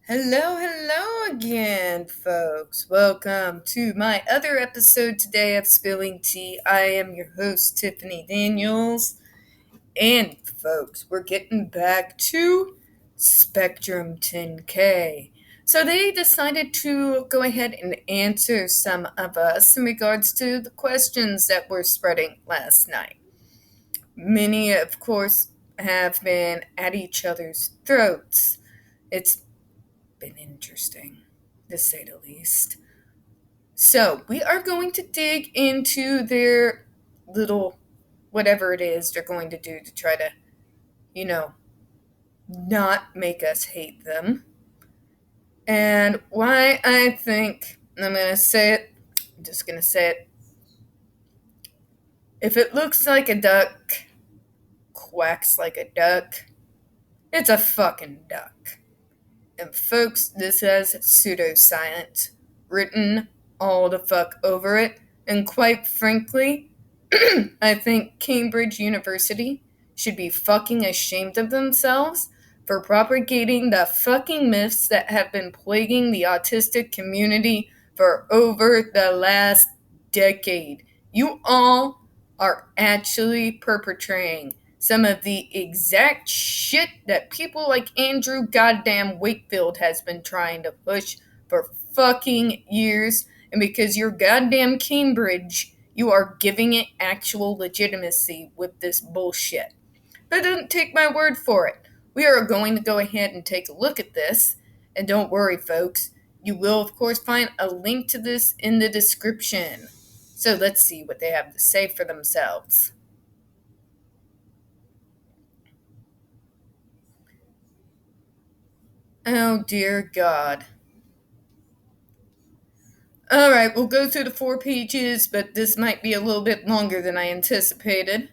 Hello again, folks. Welcome to my other episode today of Spilling Tea. I am your host, Tiffany Daniels. And, folks, we're getting back to Spectrum10k. So, they decided to go ahead and answer some of us in regards to the questions that were spreading last night. Many, of course, have been at each other's throats. It's been interesting, to say the least. So, we are going to dig into their little whatever it is they're going to do to try to, you know, not make us hate them. And why I think, I'm going to say it, I'm just going to say it. If it looks like a duck, quacks like a duck, it's a fucking duck. And folks, this has pseudoscience written all the fuck over it. And quite frankly, I think Cambridge University should be fucking ashamed of themselves for propagating the fucking myths that have been plaguing the autistic community for over the last decade. You all are actually perpetrating some of the exact shit that people like Andrew goddamn Wakefield has been trying to push for fucking years. And because you're goddamn Cambridge, you are giving it actual legitimacy with this bullshit. But don't take my word for it. We are going to go ahead and take a look at this. And don't worry, folks. You will, of course, find a link to this in the description. So let's see what they have to say for themselves. Oh, dear God. Alright, we'll go through the 4 pages, but this might be a little bit longer than I anticipated.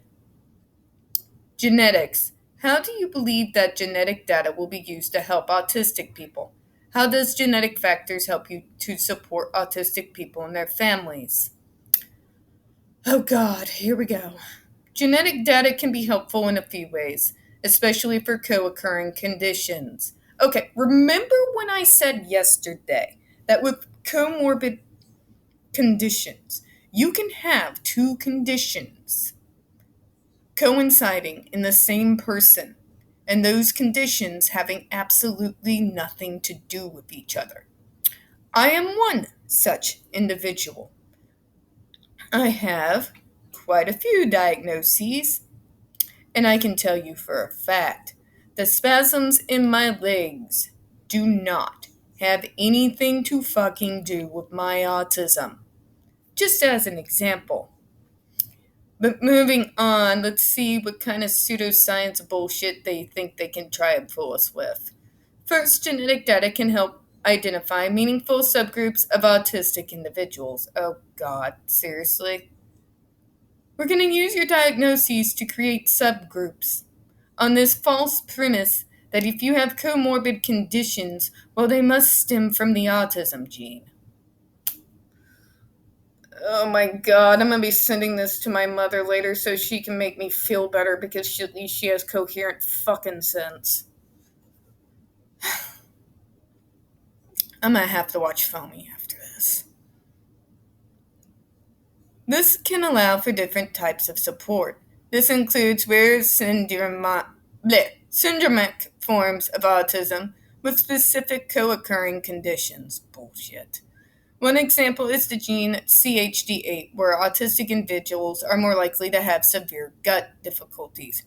Genetics. How do you believe that genetic data will be used to help autistic people? How does genetic factors help you to support autistic people and their families? Oh God, here we go. Genetic data can be helpful in a few ways, especially for co-occurring conditions. Okay, remember when I said yesterday that with comorbid conditions, you can have two conditions coinciding in the same person, and those conditions having absolutely nothing to do with each other. I am one such individual. I have quite a few diagnoses, and I can tell you for a fact the spasms in my legs do not have anything to fucking do with my autism. Just as an example. But moving on, let's see what kind of pseudoscience bullshit they think they can try and fool us with. First, genetic data can help identify meaningful subgroups of autistic individuals. Oh God, seriously? We're going to use your diagnoses to create subgroups on this false premise that if you have comorbid conditions, well, they must stem from the autism gene. Oh my God, I'm gonna be sending this to my mother later so she can make me feel better because at least she has coherent fucking sense. I'm gonna have to watch Foamy after this. This can allow for different types of support. This includes rare syndromic forms of autism with specific co-occurring conditions. Bullshit. One example is the gene CHD8, where autistic individuals are more likely to have severe gut difficulties.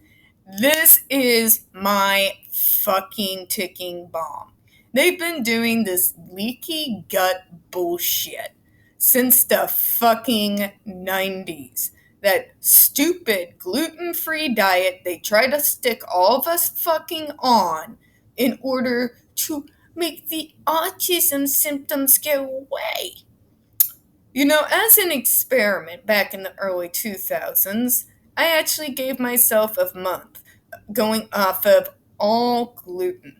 This is my fucking ticking bomb. They've been doing this leaky gut bullshit since the fucking 90s. That stupid gluten-free diet they try to stick all of us fucking on in order to make the autism symptoms go away. You know, as an experiment back in the early 2000s, I actually gave myself a month going off of all gluten.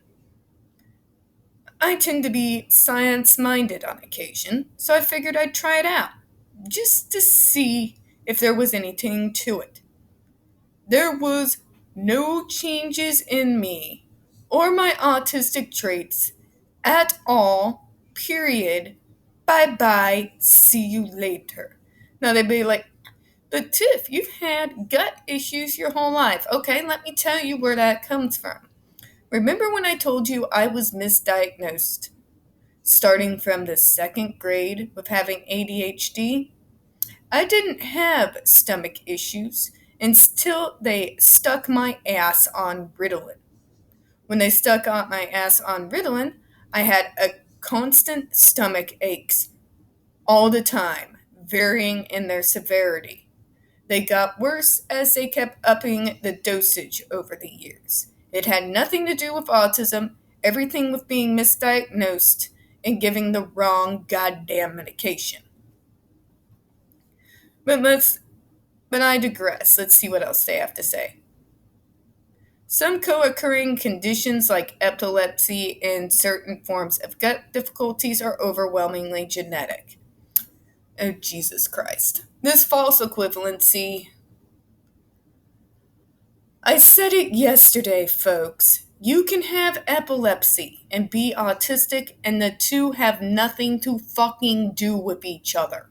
I tend to be science-minded on occasion, so I figured I'd try it out, just to see if there was anything to it. There was no changes in me or my autistic traits at all, period. Bye bye, see you later. Now they'd be like, but Tiff, you've had gut issues your whole life. Okay, let me tell you where that comes from. Remember when I told you I was misdiagnosed starting from the second grade with having ADHD? I didn't have stomach issues until they stuck my ass on Ritalin. When they stuck on my ass on Ritalin, I had a constant stomach aches all the time, varying in their severity. They got worse as they kept upping the dosage over the years. It had nothing to do with autism, everything with being misdiagnosed and giving the wrong goddamn medication. But I digress. Let's see what else they have to say. Some co-occurring conditions like epilepsy and certain forms of gut difficulties are overwhelmingly genetic. Oh, Jesus Christ. This false equivalency. I said it yesterday, folks. You can have epilepsy and be autistic, and the two have nothing to fucking do with each other.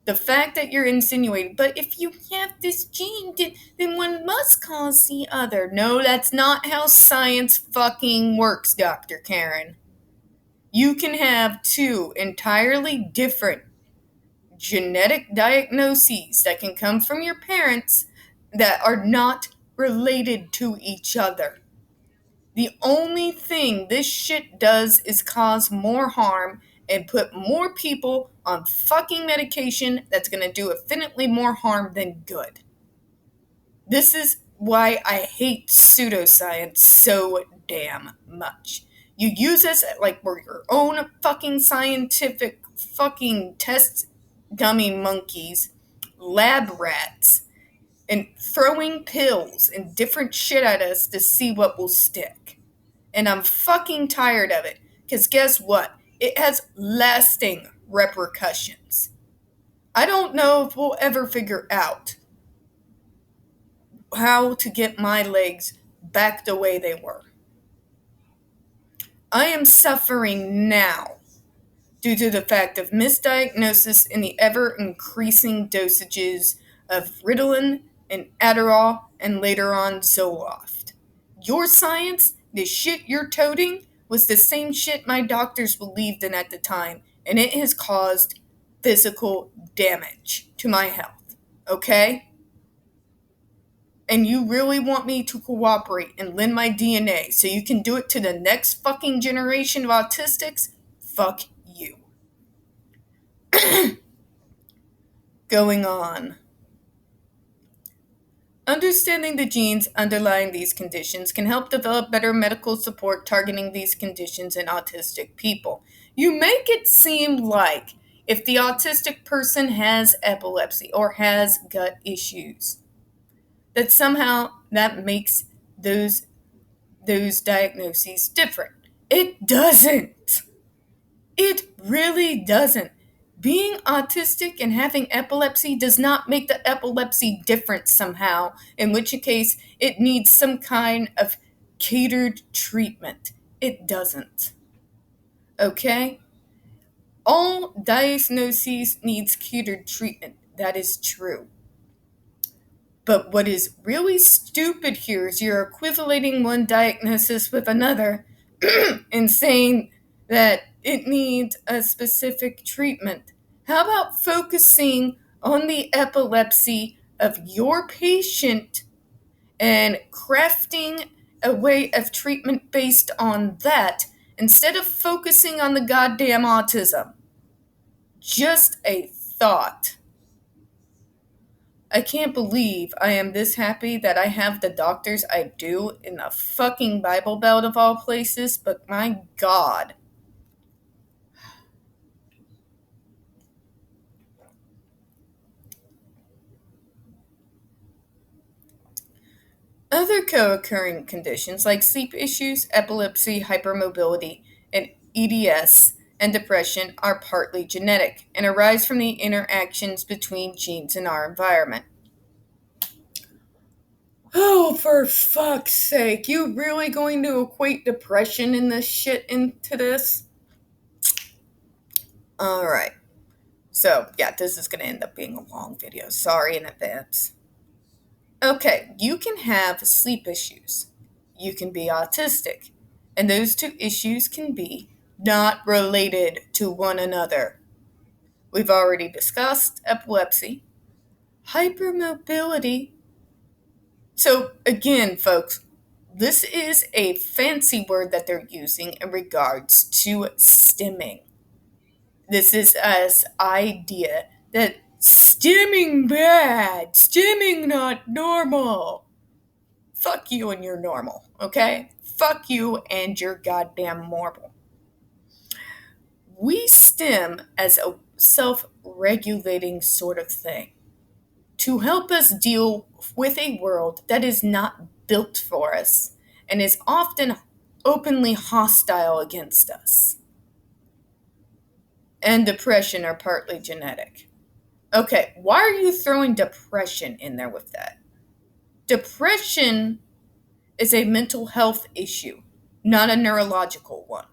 The fact that you're insinuating, but if you have this gene, then one must cause the other. No, that's not how science fucking works, Dr. Karen. You can have two entirely different genetic diagnoses that can come from your parents that are not related to each other. The only thing this shit does is cause more harm and put more people on fucking medication that's going to do infinitely more harm than good. This is why I hate pseudoscience so damn much. You use us like we're your own fucking scientific fucking test dummy monkeys, lab rats, and throwing pills and different shit at us to see what will stick. And I'm fucking tired of it. Because guess what? It has lasting repercussions. I don't know if we'll ever figure out how to get my legs back the way they were. I am suffering now due to the fact of misdiagnosis and the ever-increasing dosages of Ritalin and Adderall and later on Zoloft. Your science, the shit you're toting, was the same shit my doctors believed in at the time, and it has caused physical damage to my health. Okay? And you really want me to cooperate and lend my DNA so you can do it to the next fucking generation of autistics? Fuck you. Going on. Understanding the genes underlying these conditions can help develop better medical support targeting these conditions in autistic people. You make it seem like if the autistic person has epilepsy or has gut issues, that somehow that makes those diagnoses different. It doesn't. It really doesn't. Being autistic and having epilepsy does not make the epilepsy different somehow, in which case it needs some kind of catered treatment. It doesn't. Okay? All diagnoses needs catered treatment. That is true. But what is really stupid here is you're equivalating one diagnosis with another and saying that it needs a specific treatment. How about focusing on the epilepsy of your patient and crafting a way of treatment based on that instead of focusing on the goddamn autism? Just a thought. I can't believe I am this happy that I have the doctors I do in the fucking Bible Belt of all places, but my God. Other co-occurring conditions like sleep issues, epilepsy, hypermobility, and EDS and depression are partly genetic and arise from the interactions between genes in our environment. Oh, for fuck's sake. You really going to equate depression in this shit into this? Alright. So, yeah, this is going to end up being a long video. Sorry in advance. Okay, you can have sleep issues. You can be autistic. And those two issues can be not related to one another. We've already discussed epilepsy, hypermobility. So, again, folks, this is a fancy word that they're using in regards to stimming. This is as idea that stimming bad, stimming not normal. Fuck you and your normal, okay? Fuck you and your goddamn normal. We stim as a self-regulating sort of thing to help us deal with a world that is not built for us and is often openly hostile against us. And depression are partly genetic. Okay, why are you throwing depression in there with that? Depression is a mental health issue, not a neurological one.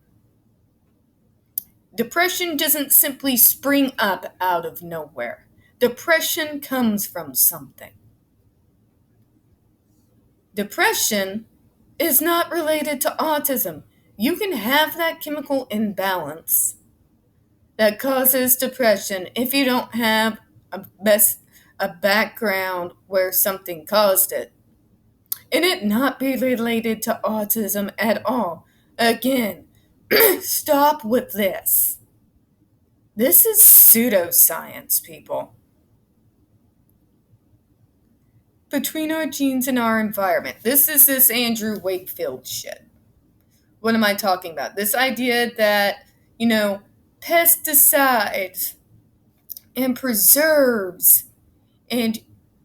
Depression doesn't simply spring up out of nowhere. Depression comes from something. Depression is not related to autism. You can have that chemical imbalance that causes depression if you don't have a background where something caused it. And it not be related to autism at all. Again, stop with this. This is pseudoscience, people. Between our genes and our environment. This is this Andrew Wakefield shit. What am I talking about? This idea that, pesticides and preserves, and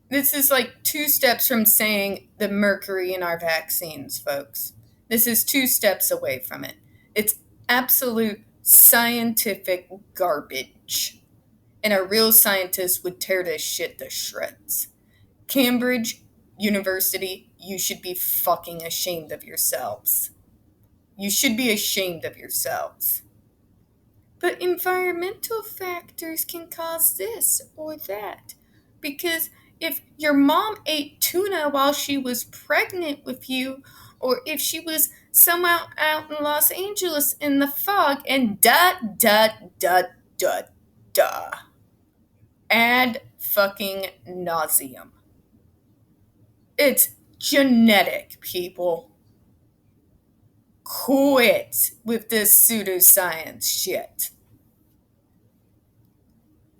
this is like 2 steps from saying the mercury in our vaccines, folks. This is 2 steps away from it. It's absolute scientific garbage. And a real scientist would tear this shit to shreds. Cambridge University, you should be fucking ashamed of yourselves. You should be ashamed of yourselves. But environmental factors can cause this or that. Because if your mom ate tuna while she was pregnant with you, or if she was somewhere out in Los Angeles in the fog, and ad fucking nauseum. It's genetic, people. Quit with this pseudoscience shit.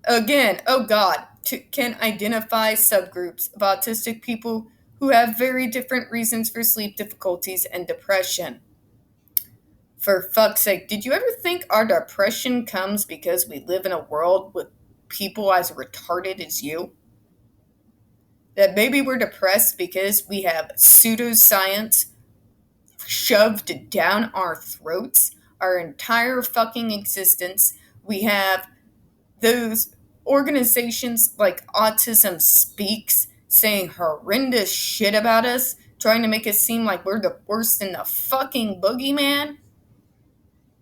Again, oh God, can identify subgroups of autistic people who have very different reasons for sleep difficulties and depression. For fuck's sake, did you ever think our depression comes because we live in a world with people as retarded as you? That maybe we're depressed because we have pseudoscience shoved down our throats our entire fucking existence. We have those organizations like Autism Speaks saying horrendous shit about us, trying to make us seem like we're the worst in the fucking boogeyman.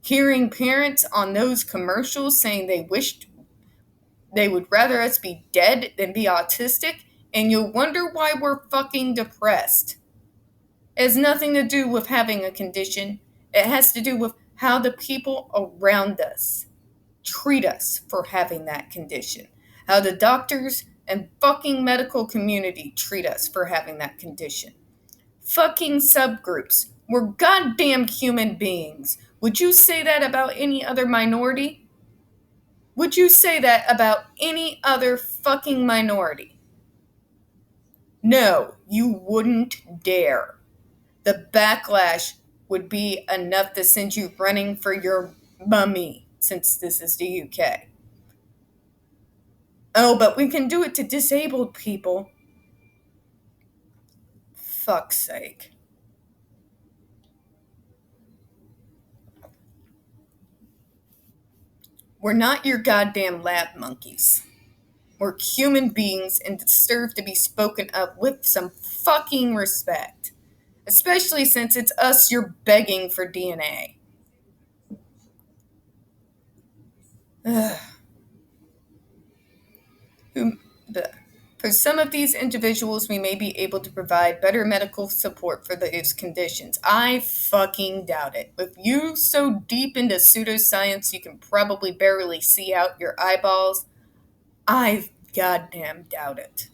Hearing parents on those commercials saying they wished they would rather us be dead than be autistic, and you'll wonder why we're fucking depressed. It has nothing to do with having a condition. It has to do with how the people around us treat us for having that condition. How the doctors and fucking medical community treat us for having that condition. Fucking subgroups. We're goddamn human beings. Would you say that about any other minority? Would you say that about any other fucking minority? No, you wouldn't dare. The backlash would be enough to send you running for your mummy, since this is the UK. Oh, but we can do it to disabled people. Fuck's sake. We're not your goddamn lab monkeys. We're human beings and deserve to be spoken of with some fucking respect. Especially since it's us you're begging for DNA. Ugh. Who, for some of these individuals, we may be able to provide better medical support for those conditions. I fucking doubt it. With you so deep into pseudoscience you can probably barely see out your eyeballs, I goddamn doubt it.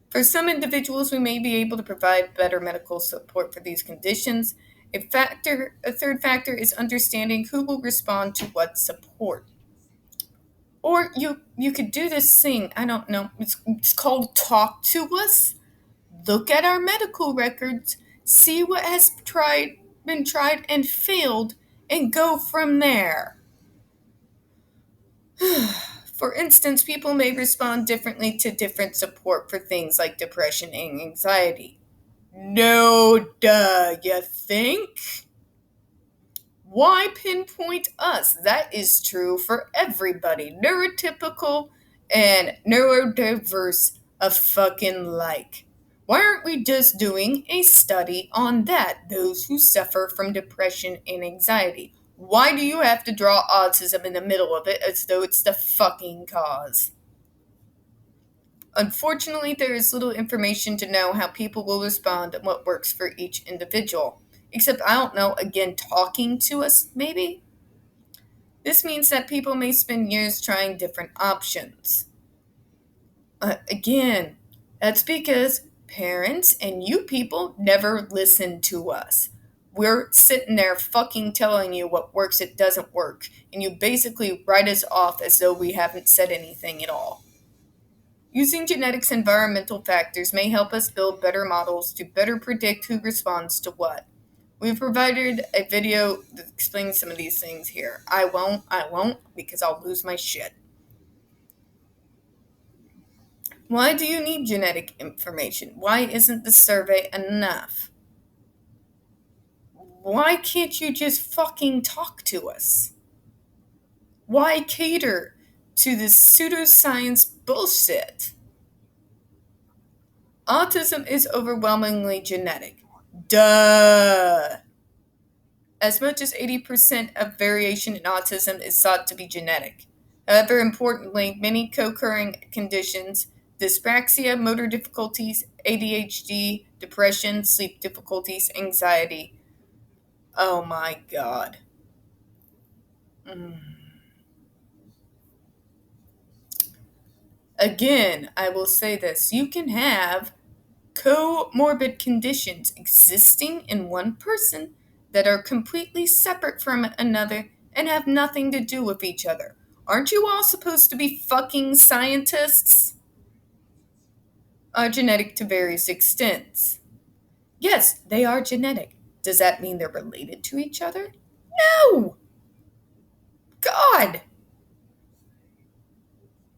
For some individuals, we may be able to provide better medical support for these conditions. A third factor is understanding who will respond to what support. Or you could do this thing, I don't know, it's called Talk to Us. Look at our medical records, see what has been tried and failed, and go from there. For instance, people may respond differently to different support for things like depression and anxiety. No, duh, you think? Why pinpoint us? That is true for everybody, neurotypical and neurodiverse a fucking like. Why aren't we just doing a study on that? Those who suffer from depression and anxiety. Why do you have to draw autism in the middle of it as though it's the fucking cause? Unfortunately, there is little information to know how people will respond and what works for each individual. Except, I don't know, again, talking to us, maybe? This means that people may spend years trying different options. Again, that's because parents and you people never listen to us. We're sitting there fucking telling you what works, it doesn't work, and you basically write us off as though we haven't said anything at all. Using genetics and environmental factors may help us build better models to better predict who responds to what. We've provided a video that explains some of these things here. I won't, because I'll lose my shit. Why do you need genetic information? Why isn't the survey enough? Why can't you just fucking talk to us? Why cater to this pseudoscience bullshit? Autism is overwhelmingly genetic. Duh. As much as 80% of variation in autism is thought to be genetic. However, importantly, many co-occurring conditions, dyspraxia, motor difficulties, ADHD, depression, sleep difficulties, anxiety. Oh my god. Again, I will say this. You can have comorbid conditions existing in one person that are completely separate from another and have nothing to do with each other. Aren't you all supposed to be fucking scientists? Are genetic to various extents. Yes, they are genetic. Does that mean they're related to each other? No! God!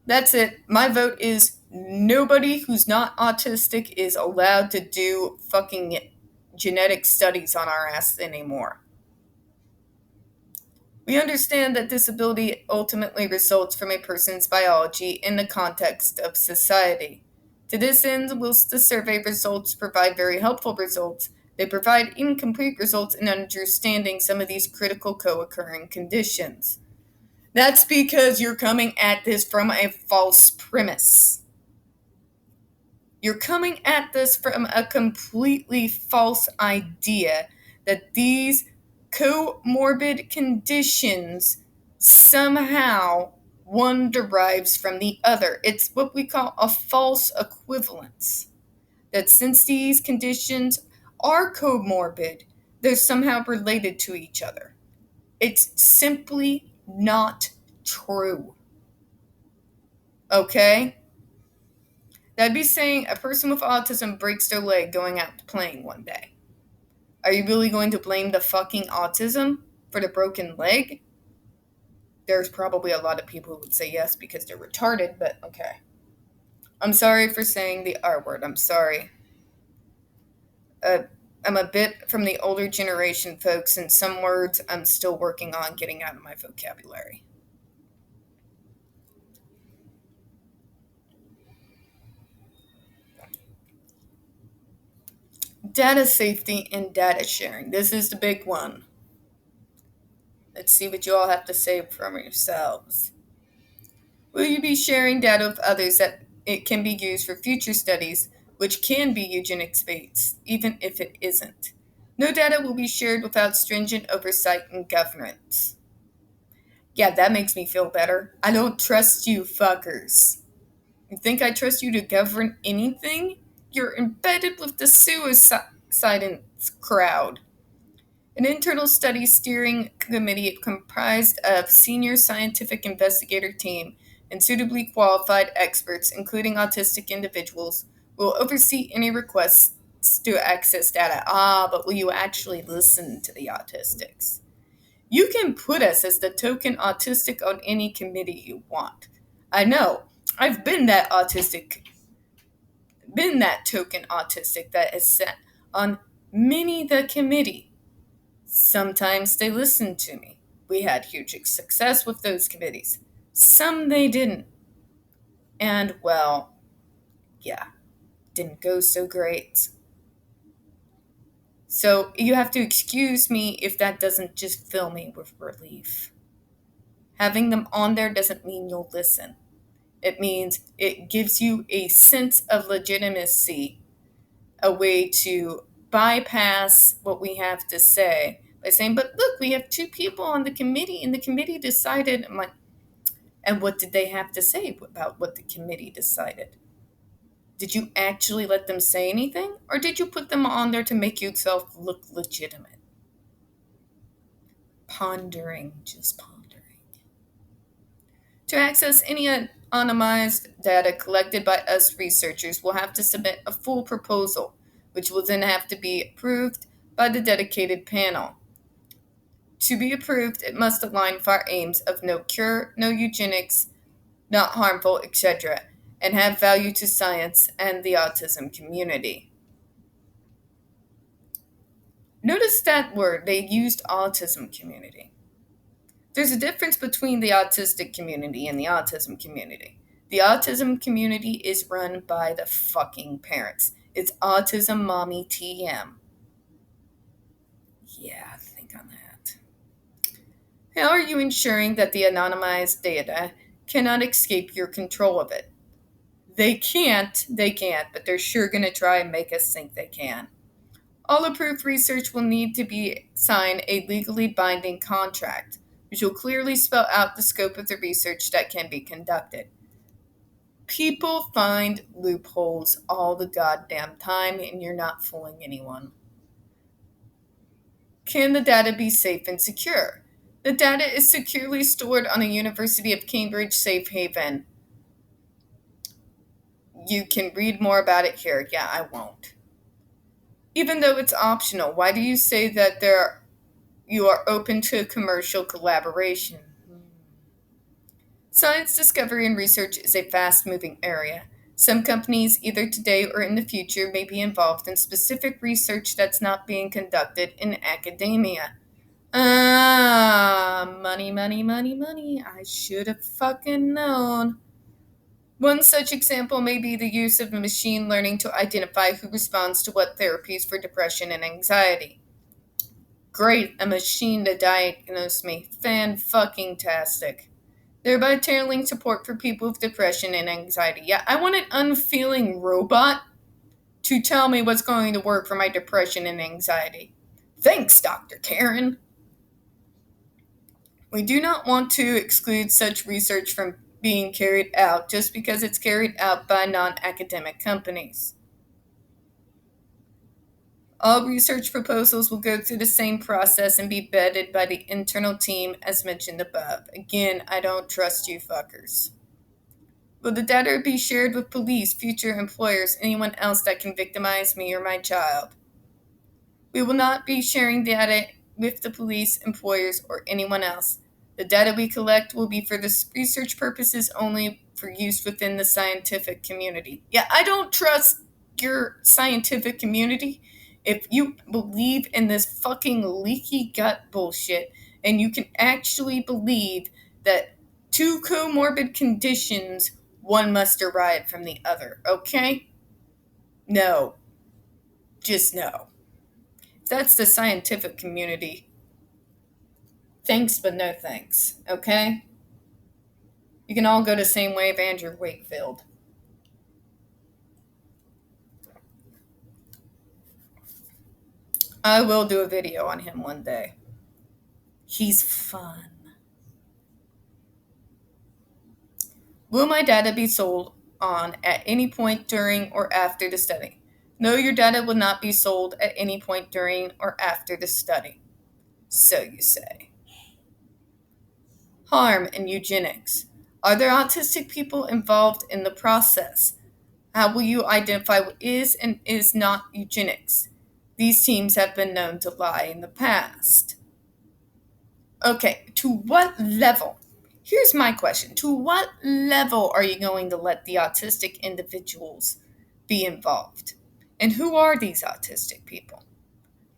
That's it. My vote is nobody who's not autistic is allowed to do fucking genetic studies on our ass anymore. We understand that disability ultimately results from a person's biology in the context of society. To this end, whilst the survey results provide very helpful results, they provide incomplete results in understanding some of these critical co-occurring conditions. That's because you're coming at this from a false premise. You're coming at this from a completely false idea that these comorbid conditions somehow one derives from the other. It's what we call a false equivalence. That since these conditions are comorbid, they're somehow related to each other. It's simply not true. Okay? That'd be saying a person with autism breaks their leg going out playing one day. Are you really going to blame the fucking autism for the broken leg? There's probably a lot of people who would say yes because they're retarded, but okay. I'm sorry for saying the R word. I'm sorry. I'm a bit from the older generation, folks, and some words I'm still working on getting out of my vocabulary. Data safety and data sharing. This is the big one. Let's see what you all have to say from yourselves. Will you be sharing data with others that it can be used for future studies, which can be eugenics based, even if it isn't? No data will be shared without stringent oversight and governance. Yeah, that makes me feel better. I don't trust you fuckers. You think I trust you to govern anything? You're embedded with the suicide crowd. An internal study steering committee comprised of senior scientific investigator team and suitably qualified experts, including autistic individuals, will oversee any requests to access data. But will you actually listen to the autistics? You can put us as the token autistic on any committee you want. I know. I've been that token autistic that is sat on many the committee. Sometimes they listened to me. We had huge success with those committees. Some they didn't. And, well, yeah, didn't go so great. So you have to excuse me if that doesn't just fill me with relief. Having them on there doesn't mean you'll listen. It means it gives you a sense of legitimacy, a way to bypass what we have to say by saying, but look, we have two people on the committee, and the committee decided. I'm like, and what did they have to say about what the committee decided? Did you actually let them say anything, or did you put them on there to make yourself look legitimate? Pondering, just pondering. To access any anonymized data collected by us researchers, we'll have to submit a full proposal, which will then have to be approved by the dedicated panel. To be approved, it must align with our aims of no cure, no eugenics, not harmful, etc., and have value to science and the autism community. Notice that word, they used autism community. There's a difference between the autistic community and the autism community. The autism community is run by the fucking parents. It's Autism Mommy TM. Yeah, think on that. How are you ensuring that the anonymized data cannot escape your control of it? They can't, but they're sure going to try and make us think they can. All approved research will need to sign a legally binding contract, which will clearly spell out the scope of the research that can be conducted. People find loopholes all the goddamn time, and you're not fooling anyone. Can the data be safe and secure? The data is securely stored on a University of Cambridge safe haven. You can read more about it here. Yeah, I won't. Even though it's optional, why do you say that you are open to commercial collaboration? Science discovery and research is a fast-moving area. Some companies, either today or in the future, may be involved in specific research that's not being conducted in academia. Money, money, money, money. I should have fucking known. One such example may be the use of machine learning to identify who responds to what therapies for depression and anxiety. Great, a machine to diagnose me. Fan-fucking-tastic. Thereby tailoring support for people with depression and anxiety. Yeah, I want an unfeeling robot to tell me what's going to work for my depression and anxiety. Thanks, Dr. Karen. We do not want to exclude such research from being carried out just because it's carried out by non-academic companies. All research proposals will go through the same process and be vetted by the internal team as mentioned above. Again, I don't trust you fuckers. Will the data be shared with police, future employers, anyone else that can victimize me or my child? We will not be sharing data with the police, employers, or anyone else. The data we collect will be for the research purposes only, for use within the scientific community. Yeah, I don't trust your scientific community. If you believe in this fucking leaky gut bullshit, and you can actually believe that two comorbid conditions, one must derive from the other, okay? No. Just know. If that's the scientific community, thanks but no thanks, okay? You can all go the same way of Andrew Wakefield. I will do a video on him one day. He's fun. Will my data be sold on at any point during or after the study? No, your data will not be sold at any point during or after the study. So you say. Harm in eugenics. Are there autistic people involved in the process? How will you identify what is and is not eugenics? These teams have been known to lie in the past. Okay, to what level? Here's my question. To what level are you going to let the autistic individuals be involved? And who are these autistic people?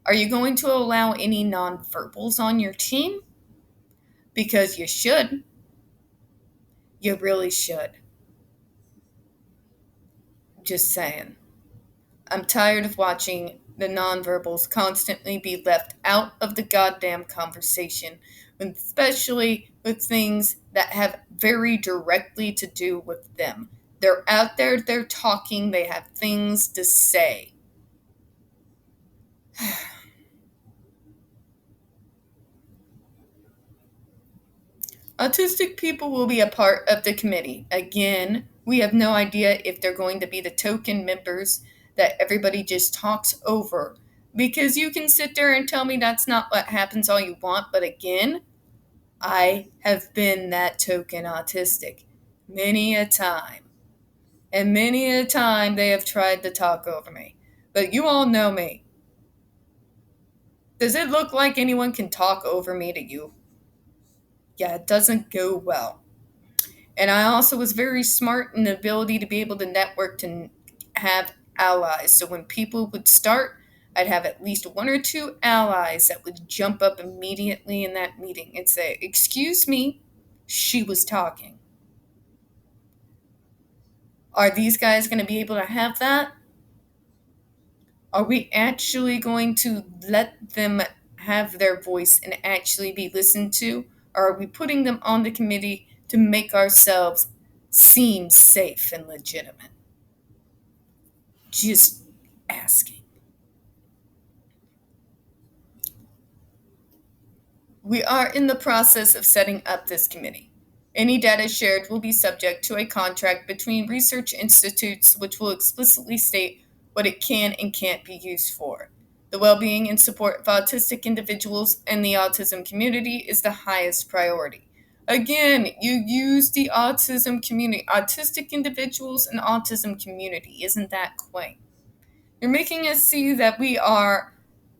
Are you going to allow any nonverbals on your team? Because you should. You really should. Just saying. I'm tired of watching the nonverbals constantly be left out of the goddamn conversation, especially with things that have very directly to do with them. They're out there, they're talking, they have things to say. Autistic people will be a part of the committee. Again, we have no idea if they're going to be the token members that everybody just talks over. Because you can sit there and tell me that's not what happens all you want, but again, I have been that token autistic many a time. And many a time they have tried to talk over me. But you all know me. Does it look like anyone can talk over me to you? Yeah, it doesn't go well. And I also was very smart in the ability to be able to network to have allies. So when people would start, I'd have at least one or two allies that would jump up immediately in that meeting and say, "Excuse me, she was talking." Are these guys going to be able to have that? Are we actually going to let them have their voice and actually be listened to? Or are we putting them on the committee to make ourselves seem safe and legitimate? Just asking. We are in the process of setting up this committee. Any data shared will be subject to a contract between research institutes which will explicitly state what it can and can't be used for. The well-being and support of autistic individuals and the autism community is the highest priority. Again, you use the autism community, autistic individuals and autism community. Isn't that quaint? You're making us see that we are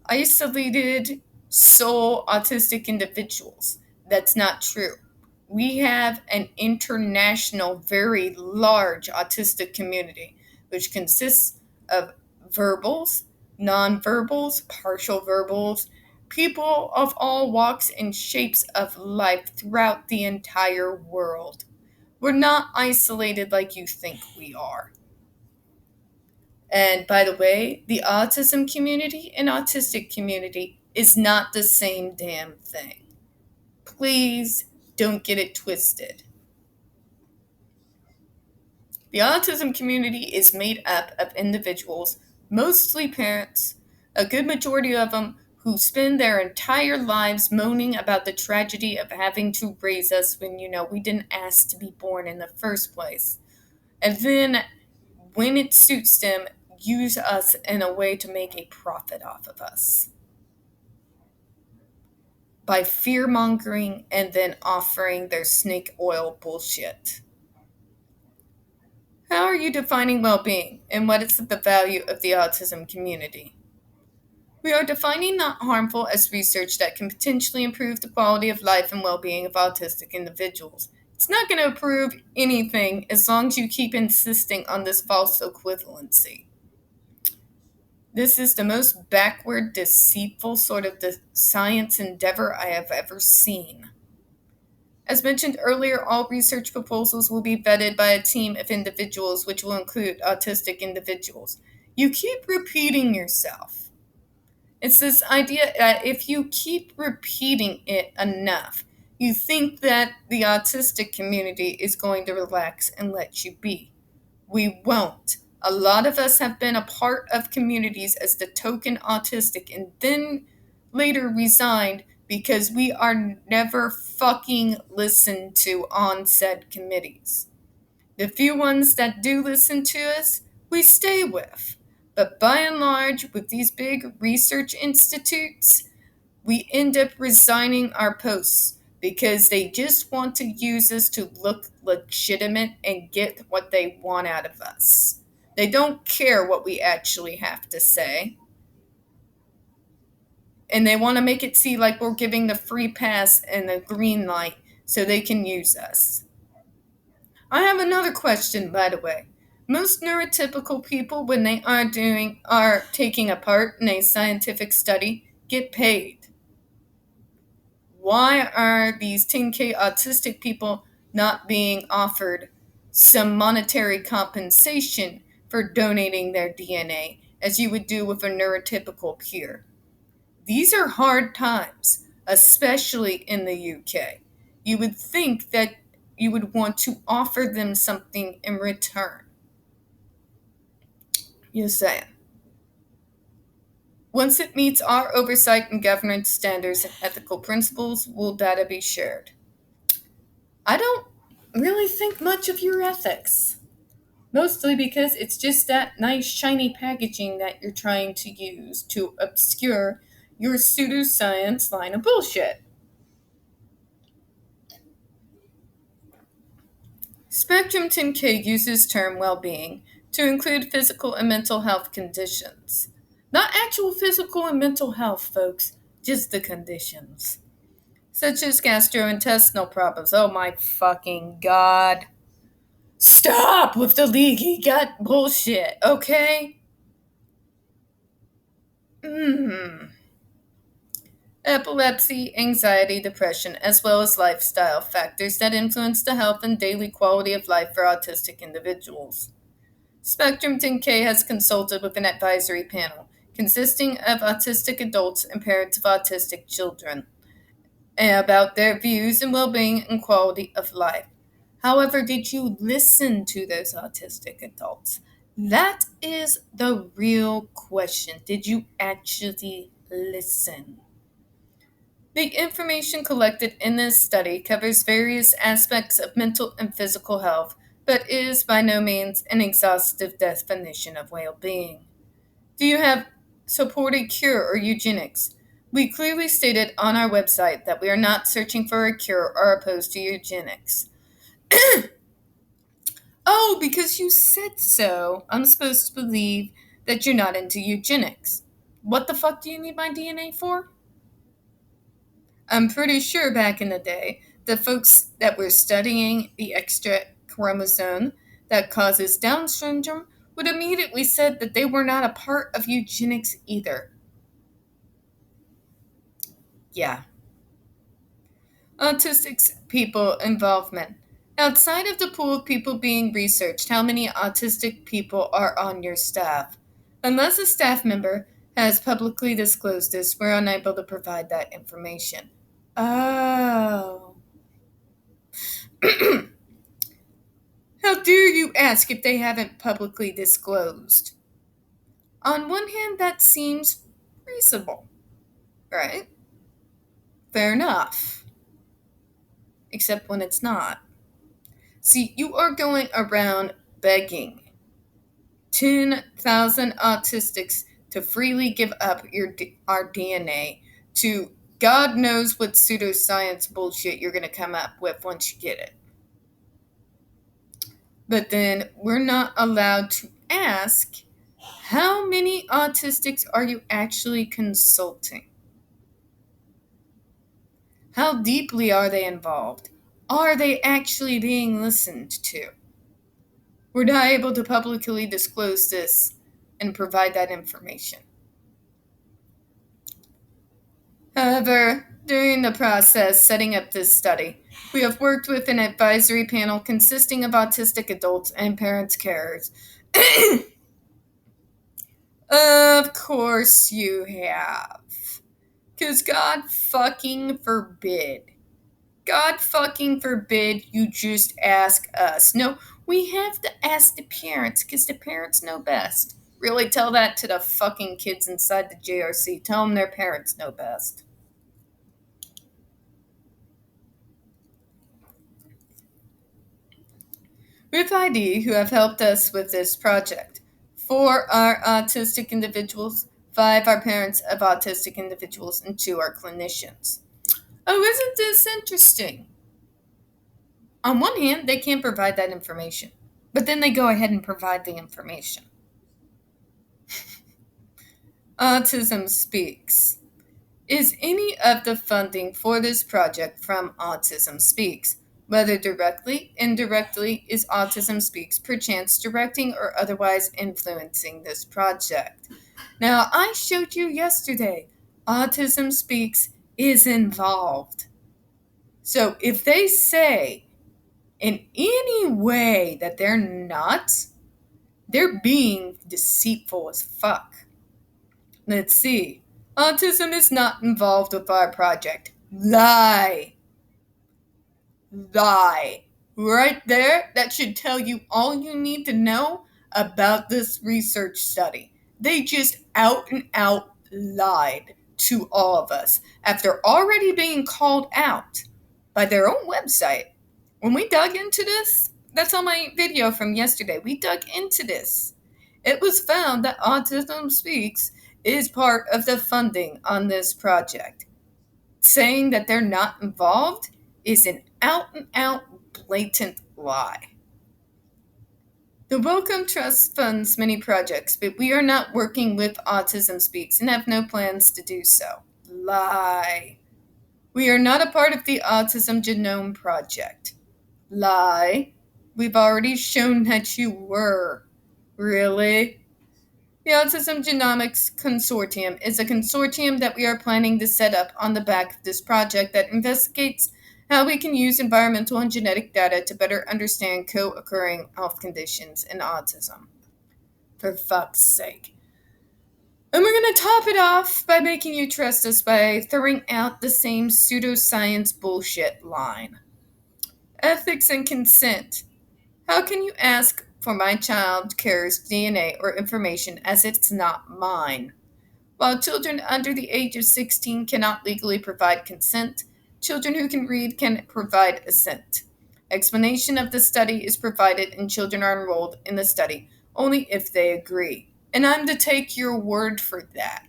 isolated, sole autistic individuals. That's not true. We have an international, very large autistic community, which consists of verbals, nonverbals, partial verbals, people of all walks and shapes of life throughout the entire world. We're not isolated like you think we are. And by the way, the autism community and autistic community is not the same damn thing. Please don't get it twisted. The autism community is made up of individuals, mostly parents, a good majority of them who spend their entire lives moaning about the tragedy of having to raise us when, we didn't ask to be born in the first place. And then, when it suits them, use us in a way to make a profit off of us by fear-mongering and then offering their snake oil bullshit. How are you defining well-being, and what is the value of the autism community? We are defining not harmful as research that can potentially improve the quality of life and well-being of autistic individuals. It's not going to improve anything as long as you keep insisting on this false equivalency. This is the most backward, deceitful sort of science endeavor I have ever seen. As mentioned earlier, all research proposals will be vetted by a team of individuals, which will include autistic individuals. You keep repeating yourself. It's this idea that if you keep repeating it enough, you think that the autistic community is going to relax and let you be. We won't. A lot of us have been a part of communities as the token autistic and then later resigned because we are never fucking listened to on said committees. The few ones that do listen to us, we stay with. But by and large, with these big research institutes, we end up resigning our posts because they just want to use us to look legitimate and get what they want out of us. They don't care what we actually have to say. And they want to make it seem like we're giving the free pass and the green light so they can use us. I have another question, by the way. Most neurotypical people, when they are taking a part in a scientific study, get paid. Why are these 10K autistic people not being offered some monetary compensation for donating their DNA as you would do with a neurotypical peer? These are hard times, especially in the UK. You would think that you would want to offer them something in return. Just saying. Once it meets our oversight and governance standards and ethical principles, will data be shared? I don't really think much of your ethics. Mostly because it's just that nice shiny packaging that you're trying to use to obscure your pseudoscience line of bullshit. Spectrum10k uses term well-being to include physical and mental health conditions. Not actual physical and mental health, folks, just the conditions. Such as gastrointestinal problems. Oh my fucking god. Stop with the leaky gut bullshit, okay? Epilepsy, anxiety, depression, as well as lifestyle factors that influence the health and daily quality of life for autistic individuals. Spectrum10k has consulted with an advisory panel consisting of autistic adults and parents of autistic children about their views and well-being and quality of life. However, did you listen to those autistic adults? That is the real question. Did you actually listen? The information collected in this study covers various aspects of mental and physical health, but is by no means an exhaustive definition of well-being. Do you have supported cure or eugenics? We clearly stated on our website that we are not searching for a cure or opposed to eugenics. Oh, because you said so, I'm supposed to believe that you're not into eugenics. What the fuck do you need my DNA for? I'm pretty sure back in the day, the folks that were studying the extra chromosome that causes Down syndrome would immediately said that they were not a part of eugenics either. Yeah. Autistic people involvement. Outside of the pool of people being researched, how many autistic people are on your staff? Unless a staff member has publicly disclosed this, we're unable to provide that information. Oh. How dare you ask if they haven't publicly disclosed? On one hand, that seems reasonable, right? Fair enough. Except when it's not. See, you are going around begging 10,000 autistics to freely give up our DNA to God knows what pseudoscience bullshit you're going to come up with once you get it. But then we're not allowed to ask, how many autistics are you actually consulting? How deeply are they involved? Are they actually being listened to? We're not able to publicly disclose this and provide that information. However, during the process setting up this study, we have worked with an advisory panel consisting of autistic adults and parents carers Of course you have. 'Cause God fucking forbid. God fucking forbid you just ask us. No, we have to ask the parents because the parents know best. Really tell that to the fucking kids inside the JRC. Tell them their parents know best. With ID, who have helped us with this project. 4 are autistic individuals, 5 are parents of autistic individuals, and 2 are clinicians. Oh, isn't this interesting? On one hand, they can't provide that information, but then they go ahead and provide the information. Autism Speaks. Is any of the funding for this project from Autism Speaks? Whether directly, indirectly, is Autism Speaks perchance directing or otherwise influencing this project? Now, I showed you yesterday, Autism Speaks is involved. So if they say in any way that they're not, they're being deceitful as fuck. Let's see. Autism is not involved with our project. Lie. Lie. Right there, that should tell you all you need to know about this research study. They just out and out lied to all of us after already being called out by their own website. When we dug into this, that's on my video from yesterday. We dug into this. It was found that Autism Speaks is part of the funding on this project. Saying that they're not involved is an out and out blatant lie. The Wellcome Trust funds many projects, but we are not working with Autism Speaks and have no plans to do so. Lie. We are not a part of the Autism Genome Project. Lie. We've already shown that you were. Really? The Autism Genomics Consortium is a consortium that we are planning to set up on the back of this project that investigates how we can use environmental and genetic data to better understand co-occurring health conditions in autism. For fuck's sake. And we're going to top it off by making you trust us by throwing out the same pseudoscience bullshit line. Ethics and consent. How can you ask for my child care's DNA or information as it's not mine? While children under the age of 16 cannot legally provide consent, children who can read can provide assent. Explanation of the study is provided and children are enrolled in the study only if they agree. And I'm to take your word for that.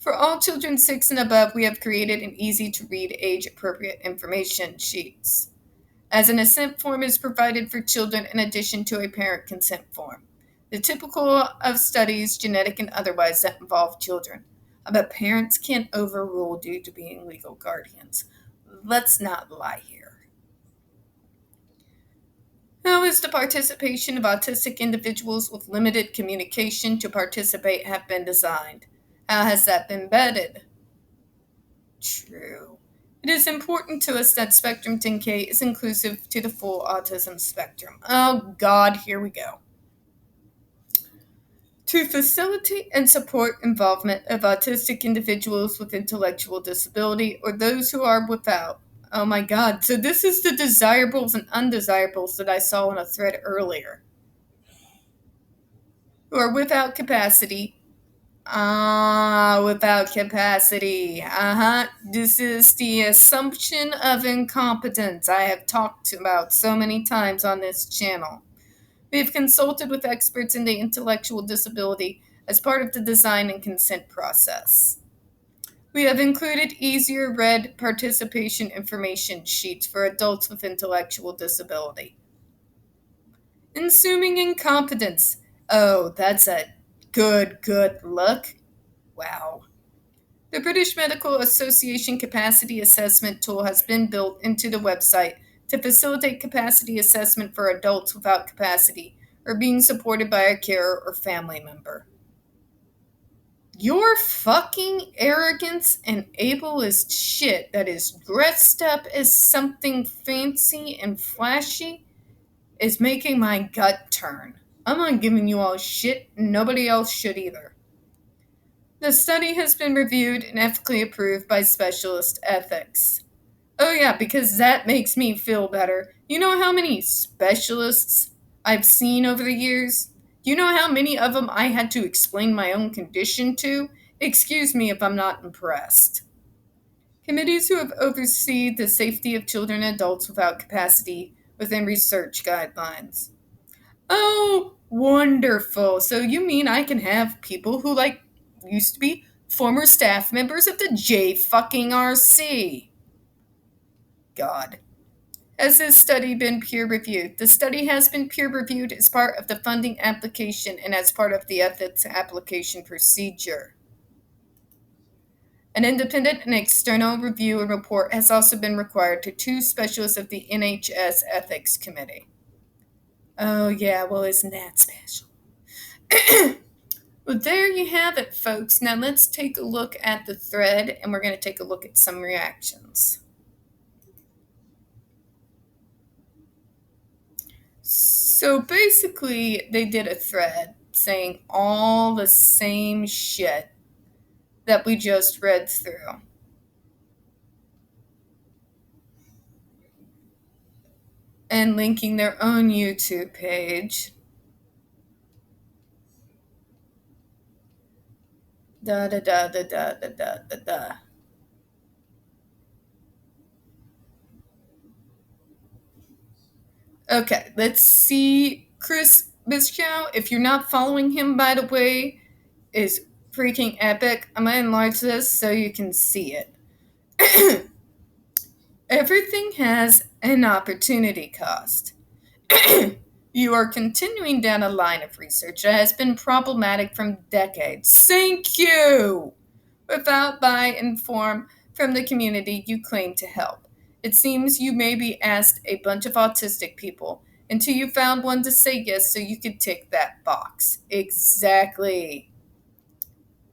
For all children 6 and above, we have created an easy-to-read, age-appropriate information sheets, as an assent form is provided for children in addition to a parent consent form. The typical of studies, genetic and otherwise, that involve children. But parents can't overrule due to being legal guardians. Let's not lie here. How is the participation of autistic individuals with limited communication to participate have been designed? How has that been vetted? True. It is important to us that Spectrum10k is inclusive to the full autism spectrum. Oh God, here we go. To facilitate and support involvement of autistic individuals with intellectual disability or those who are without. Oh my God, so this is the desirables and undesirables that I saw in a thread earlier. Who are without capacity. Without capacity. This is the assumption of incompetence I have talked about so many times on this channel. We have consulted with experts in the intellectual disability as part of the design and consent process. We have included easier read participation information sheets for adults with intellectual disability. Assuming incompetence. Oh, that's a good look. Wow. The British Medical Association Capacity Assessment Tool has been built into the website to facilitate capacity assessment for adults without capacity or being supported by a carer or family member. Your fucking arrogance and ableist shit that is dressed up as something fancy and flashy is making my gut turn. I'm not giving you all shit, and nobody else should either. The study has been reviewed and ethically approved by specialist ethics. Oh, yeah, because that makes me feel better. You know how many specialists I've seen over the years? Do you know how many of them I had to explain my own condition to? Excuse me if I'm not impressed. Committees who have overseen the safety of children and adults without capacity within research guidelines. Oh, wonderful. So you mean I can have people who, used to be former staff members of the J fucking RC? God. Has this study been peer reviewed? The study has been peer reviewed as part of the funding application and as part of the ethics application procedure. An independent and external review and report has also been required to 2 specialists of the NHS Ethics Committee. Oh, yeah, well, isn't that special? Well, there you have it, folks. Now let's take a look at the thread, and we're going to take a look at some reactions. So basically, they did a thread saying all the same shit that we just read through. And linking their own YouTube page. Da da da da da da da da da. Okay, let's see. Chris Bischow, if you're not following him, by the way, is freaking epic. I'm going to enlarge this so you can see it. Everything has an opportunity cost. You are continuing down a line of research that has been problematic from decades. Thank you! Without buy-in from the community you claim to help. It seems you maybe asked a bunch of autistic people until you found one to say yes so you could tick that box. Exactly.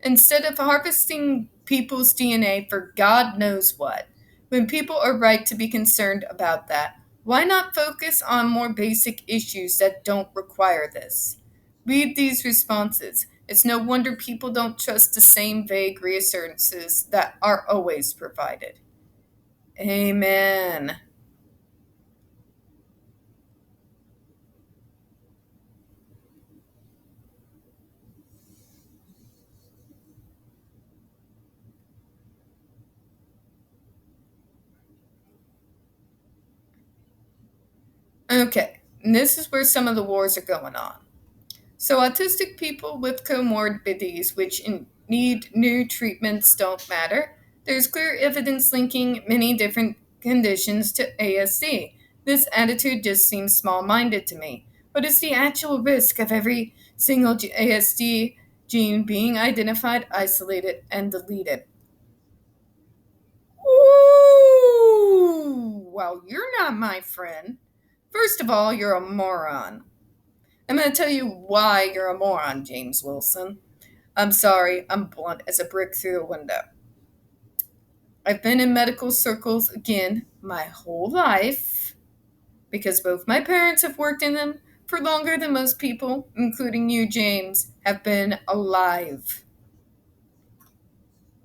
Instead of harvesting people's DNA for God knows what, when people are right to be concerned about that, why not focus on more basic issues that don't require this? Read these responses. It's no wonder people don't trust the same vague reassurances that are always provided. Amen. Okay, and this is where some of the wars are going on. So autistic people with comorbidities which need new treatments don't matter. There's clear evidence linking many different conditions to ASD. This attitude just seems small-minded to me. What is the actual risk of every single ASD gene being identified, isolated, and deleted? Ooh, well, you're not my friend. First of all, you're a moron. I'm going to tell you why you're a moron, James Wilson. I'm sorry, I'm blunt as a brick through a window. I've been in medical circles, again, my whole life, because both my parents have worked in them for longer than most people, including you, James, have been alive.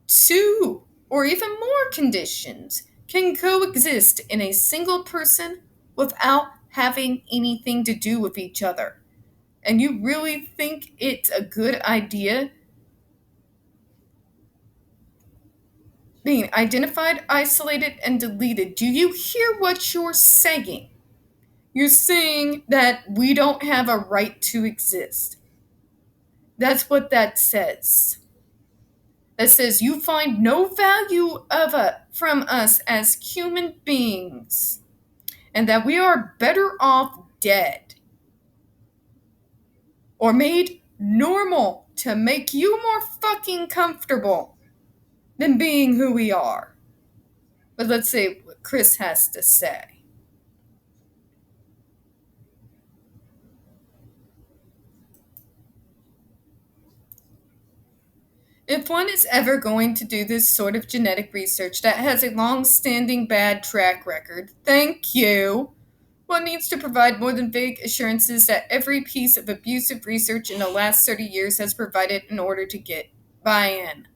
2 or even more conditions can coexist in a single person without having anything to do with each other. And you really think it's a good idea being identified, isolated, and deleted? Do you hear what you're saying? You're saying that we don't have a right to exist. That's what that says. That says you find no value from us as human beings, and that we are better off dead or made normal to make you more fucking comfortable than being who we are. But let's see what Chris has to say. If one is ever going to do this sort of genetic research that has a long-standing bad track record, thank you. One needs to provide more than vague assurances that every piece of abusive research in the last 30 years has provided in order to get buy-in.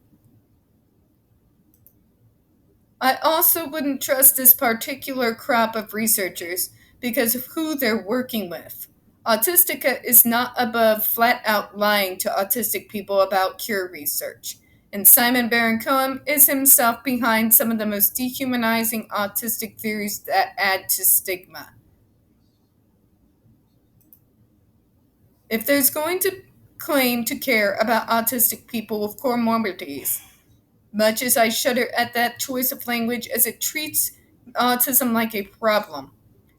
I also wouldn't trust this particular crop of researchers because of who they're working with. Autistica is not above flat out lying to autistic people about cure research, and Simon Baron-Cohen is himself behind some of the most dehumanizing autistic theories that add to stigma. If there's going to claim to care about autistic people with comorbidities, much as I shudder at that choice of language as it treats autism like a problem,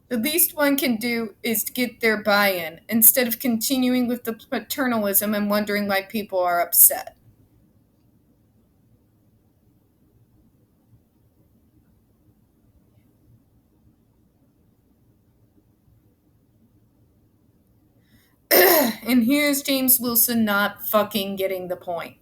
the least one can do is get their buy-in instead of continuing with the paternalism and wondering why people are upset. And here's James Wilson not fucking getting the point.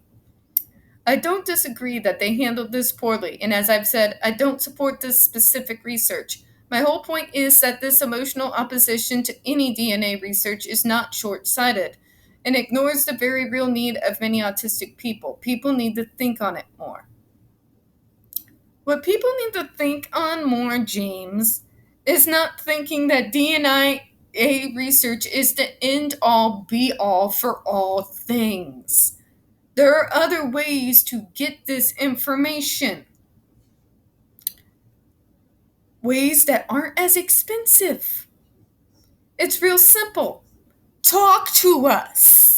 I don't disagree that they handled this poorly, and as I've said, I don't support this specific research. My whole point is that this emotional opposition to any DNA research is not short-sighted and ignores the very real need of many autistic people. People need to think on it more. What people need to think on more, James, is not thinking that DNA research is the end-all, be-all for all things. There are other ways to get this information. Ways that aren't as expensive. It's real simple. Talk to us.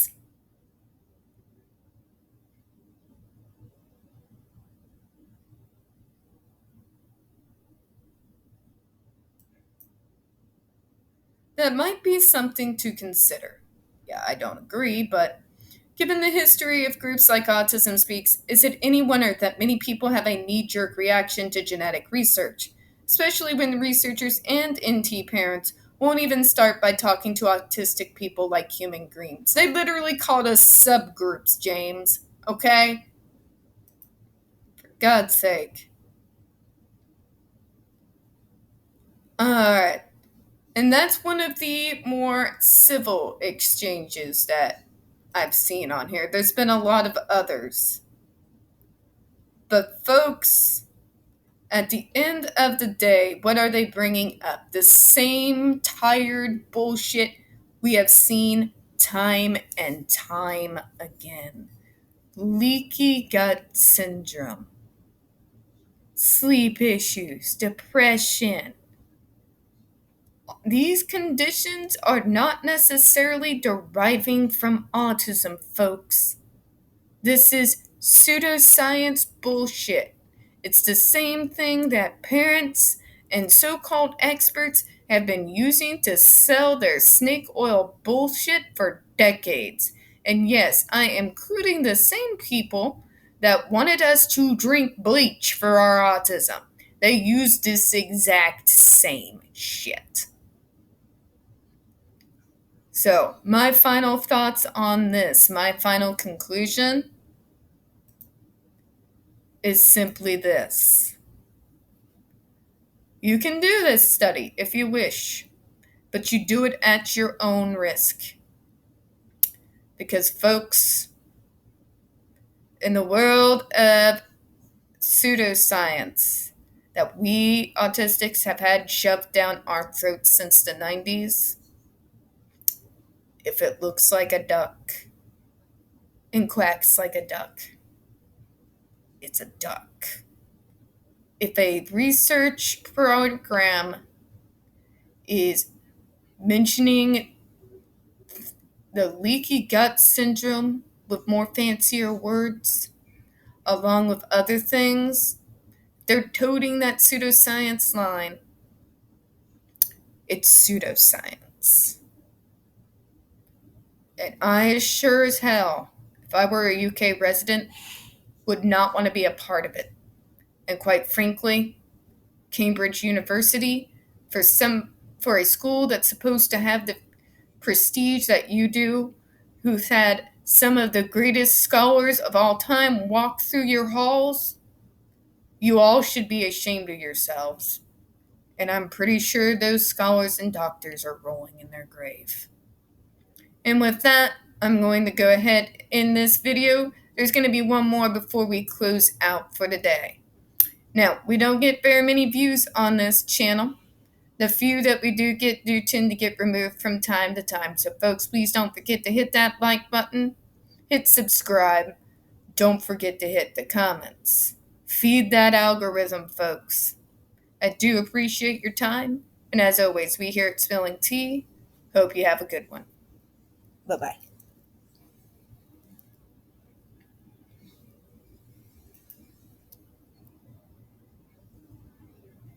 That might be something to consider. Yeah, I don't agree, but given the history of groups like Autism Speaks, is it any wonder that many people have a knee-jerk reaction to genetic research, especially when the researchers and NT parents won't even start by talking to autistic people like human greens. They literally called us subgroups, James. Okay? For God's sake. Alright. And that's one of the more civil exchanges that I've seen on here. There's been a lot of others. But folks, at the end of the day, what are they bringing up? The same tired bullshit we have seen time and time again. Leaky gut syndrome, sleep issues, depression. These conditions are not necessarily deriving from autism, folks. This is pseudoscience bullshit. It's the same thing that parents and so-called experts have been using to sell their snake oil bullshit for decades. And yes, I am including the same people that wanted us to drink bleach for our autism. They use this exact same shit. So, my final thoughts on this, my final conclusion is simply this. You can do this study if you wish, but you do it at your own risk. Because, folks, in the world of pseudoscience that we autistics have had shoved down our throats since the 90s, if it looks like a duck and quacks like a duck, it's a duck. If a research program is mentioning the leaky gut syndrome with more fancier words, along with other things, they're toting that pseudoscience line. It's pseudoscience. And I, as sure as hell, if I were a UK resident, would not want to be a part of it. And quite frankly, Cambridge University, for a school that's supposed to have the prestige that you do, who's had some of the greatest scholars of all time walk through your halls, you all should be ashamed of yourselves. And I'm pretty sure those scholars and doctors are rolling in their grave. And with that, I'm going to go ahead in this video. There's going to be one more before we close out for the day. Now, we don't get very many views on this channel. The few that we do get do tend to get removed from time to time. So folks, please don't forget to hit that like button, hit subscribe, don't forget to hit the comments. Feed that algorithm, folks. I do appreciate your time, and as always, we here at Spilling Tea hope you have a good one. Bye-bye.